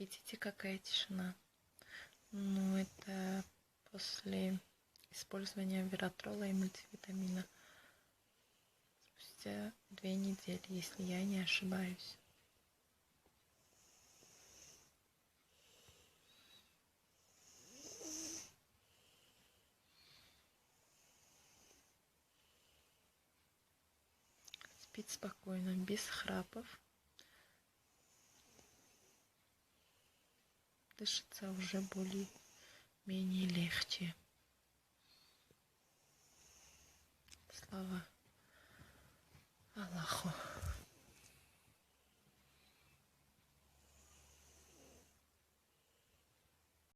Видите, какая тишина? Ну, это после использования виратрола и мультивитамина. Спустя 2 недели, если я не ошибаюсь. Спит спокойно, без храпов. Дышится уже более-менее легче. Слава Аллаху.